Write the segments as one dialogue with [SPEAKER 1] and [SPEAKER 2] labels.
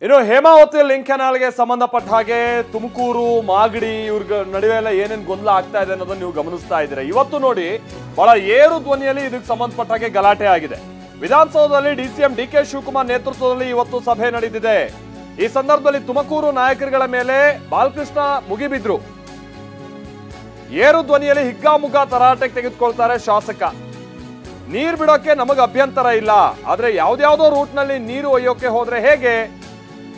[SPEAKER 1] ಇನ್ನು ಹೇಮಾವತಿ ಲಿಂಕ್ ಕೆನಾಲ್ಗೆ ಸಂಬಂಧಪಟ್ಟ ಹಾಗೆ ತುಮಕೂರು ಮಾಗಡಿ ಇವ್ರ ನಡುವೆ ಎಲ್ಲ ಏನೇನು ಗೊಂದಲ ಆಗ್ತಾ ಇದೆ ಅನ್ನೋದನ್ನ ನೀವು ಗಮನಿಸ್ತಾ ಇದ್ದೀರಾ. ಇವತ್ತು ನೋಡಿ ಬಹಳ ಏರು ಧ್ವನಿಯಲ್ಲಿ ಇದಕ್ಕೆ ಸಂಬಂಧಪಟ್ಟ ಹಾಗೆ ಗಲಾಟೆ ಆಗಿದೆ. ವಿಧಾನಸೌಧದಲ್ಲಿ ಡಿಸಿಎಂ ಡಿಕೆ ಶಿವಕುಮಾರ್ ನೇತೃತ್ವದಲ್ಲಿ ಇವತ್ತು ಸಭೆ ನಡೆದಿದೆ. ಈ ಸಂದರ್ಭದಲ್ಲಿ ತುಮಕೂರು ನಾಯಕರುಗಳ ಮೇಲೆ ಬಾಲಕೃಷ್ಣ ಮುಗಿಬಿದ್ರು. ಏರು ಧ್ವನಿಯಲ್ಲಿ ಹಿಗ್ಗಾಮುಗ್ಗಾ ತರಾಟೆಗೆ ತೆಗೆದುಕೊಳ್ತಾರೆ ಶಾಸಕ. ನೀರು ಬಿಡೋಕೆ ನಮಗೆ ಅಭ್ಯಂತರ ಇಲ್ಲ, ಆದ್ರೆ ಯಾವ್ದಾವ್ದೋ ರೂಟ್ ನಲ್ಲಿ ನೀರು ಒಯ್ಯೋಕೆ ಹೋದ್ರೆ ಹೇಗೆ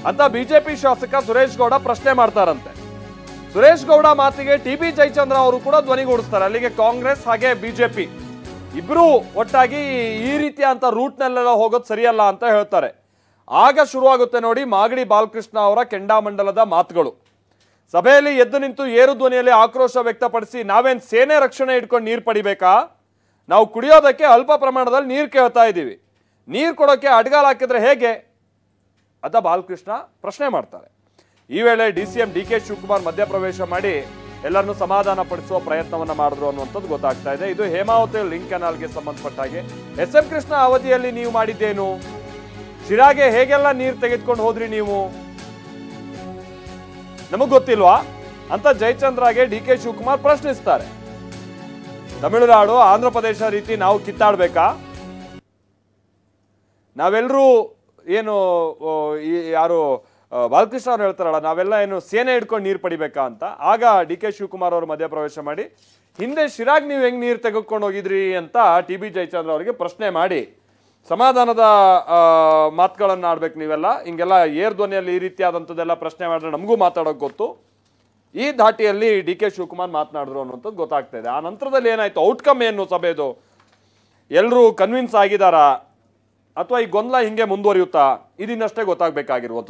[SPEAKER 1] ಅಂತ ಬಿಜೆಪಿ ಶಾಸಕ ಸುರೇಶ್ ಗೌಡ ಪ್ರಶ್ನೆ ಮಾಡ್ತಾರಂತೆ. ಸುರೇಶ್ ಗೌಡ ಮಾತಿಗೆ ಟಿ.ಬಿ. ಜಯಚಂದ್ರ ಅವರು ಕೂಡ ಧ್ವನಿಗೂಡಿಸ್ತಾರೆ. ಅಲ್ಲಿಗೆ ಕಾಂಗ್ರೆಸ್ ಹಾಗೆ ಬಿಜೆಪಿ ಇಬ್ರು ಒಟ್ಟಾಗಿ ಈ ರೀತಿಯ ಅಂತ ರೂಟ್ ನಲ್ಲೆಲ್ಲ ಹೋಗೋದು ಸರಿಯಲ್ಲ ಅಂತ ಹೇಳ್ತಾರೆ. ಆಗ ಶುರುವಾಗುತ್ತೆ ನೋಡಿ ಮಾಗಡಿ ಬಾಲಕೃಷ್ಣ ಅವರ ಕೆಂಡಾಮಂಡಲದ ಮಾತುಗಳು. ಸಭೆಯಲ್ಲಿ ಎದ್ದು ನಿಂತು ಏರು ಧ್ವನಿಯಲ್ಲಿ ಆಕ್ರೋಶ ವ್ಯಕ್ತಪಡಿಸಿ, ನಾವೇನ್ ಸೇನೆ ರಕ್ಷಣೆ ಇಟ್ಕೊಂಡು ನೀರು ಪಡಿಬೇಕಾ? ನಾವು ಕುಡಿಯೋದಕ್ಕೆ ಅಲ್ಪ ಪ್ರಮಾಣದಲ್ಲಿ ನೀರು ಕೇಳ್ತಾ ಇದ್ದೀವಿ, ನೀರು ಕೊಡೋಕೆ ಅಡ್ಗಾಲ ಹಾಕಿದ್ರೆ ಹೇಗೆ ಅಂತ ಬಾಲಕೃಷ್ಣ ಪ್ರಶ್ನೆ ಮಾಡ್ತಾರೆ. ಈ ವೇಳೆ ಡಿಸಿಎಂ ಡಿಕೆ ಶಿವಕುಮಾರ್ ಮಧ್ಯಪ್ರವೇಶ ಮಾಡಿ ಎಲ್ಲರನ್ನೂ ಸಮಾಧಾನ ಪಡಿಸುವ ಪ್ರಯತ್ನವನ್ನ ಮಾಡಿದ್ರು ಅನ್ನುವಂಥದ್ದು ಗೊತ್ತಾಗ್ತಾ ಇದೆ. ಇದು ಹೇಮಾವತಿ ಲಿಂಕ್ ಕೆನಾಲ್ಗೆ ಸಂಬಂಧಪಟ್ಟ ಹಾಗೆ ಎಸ್.ಎಂ. ಕೃಷ್ಣ ಅವಧಿಯಲ್ಲಿ ನೀವು ಮಾಡಿದ್ದೇನು? ಶಿರಾಗೆ ಹೇಗೆಲ್ಲ ನೀರು ತೆಗೆದುಕೊಂಡು ಹೋದ್ರಿ ನೀವು? ನಮಗ್ ಗೊತ್ತಿಲ್ವಾ ಅಂತ ಜಯಚಂದ್ರಗೆ ಡಿಕೆ ಶಿವಕುಮಾರ್ ಪ್ರಶ್ನಿಸ್ತಾರೆ. ತಮಿಳುನಾಡು ಆಂಧ್ರ ಪ್ರದೇಶ ರೀತಿ ನಾವು ಕಿತ್ತಾಡ್ಬೇಕಾ? ನಾವೆಲ್ಲರೂ ಏನು ಯಾರು ಬಾಲಕೃಷ್ಣ ಅವ್ರು ಹೇಳ್ತಾರಲ್ಲ, ನಾವೆಲ್ಲ ಏನು ಸೇನೆ ಹಿಡ್ಕೊಂಡು ನೀರು ಪಡಿಬೇಕಾ ಅಂತ. ಆಗ ಡಿ ಕೆ ಶಿವಕುಮಾರ್ ಅವರು ಮಧ್ಯಪ್ರವೇಶ ಮಾಡಿ, ಹಿಂದೆ ಶಿರಾಗ್ ನೀವು ಹೆಂಗ್ ನೀರು ತೆಗೆದುಕೊಂಡು ಹೋಗಿದ್ರಿ ಅಂತ ಟಿ.ಬಿ. ಜಯಚಂದ್ರ ಅವರಿಗೆ ಪ್ರಶ್ನೆ ಮಾಡಿ ಸಮಾಧಾನದ ಮಾತುಗಳನ್ನು ಆಡ್ಬೇಕು ನೀವೆಲ್ಲ. ಹಿಂಗೆಲ್ಲ ಏರ್ ಧ್ವನಿಯಲ್ಲಿ ಈ ರೀತಿಯಾದಂಥದ್ದೆಲ್ಲ ಪ್ರಶ್ನೆ ಮಾಡಿದ್ರೆ ನಮಗೂ ಮಾತಾಡೋಕೆ ಗೊತ್ತು. ಈ ಧಾಟಿಯಲ್ಲಿ ಡಿ ಕೆ ಶಿವಕುಮಾರ್ ಮಾತನಾಡಿದ್ರು ಅನ್ನೋಂಥದ್ದು ಗೊತ್ತಾಗ್ತಾ ಇದೆ. ಆ ನಂತರದಲ್ಲಿ ಏನಾಯ್ತು, ಔಟ್ಕಮ್ ಏನು ಸಭೆದು? ಎಲ್ಲರೂ ಕನ್ವಿನ್ಸ್ ಆಗಿದಾರಾ ಅಥವಾ ಈ ಗೊಂದಲ ಹಿಂಗೆ ಮುಂದುವರಿಯುತ್ತಾ? ಇದನ್ನಷ್ಟೇ ಗೊತ್ತಾಗಬೇಕಾಗಿರುವಂಥದ್ದು.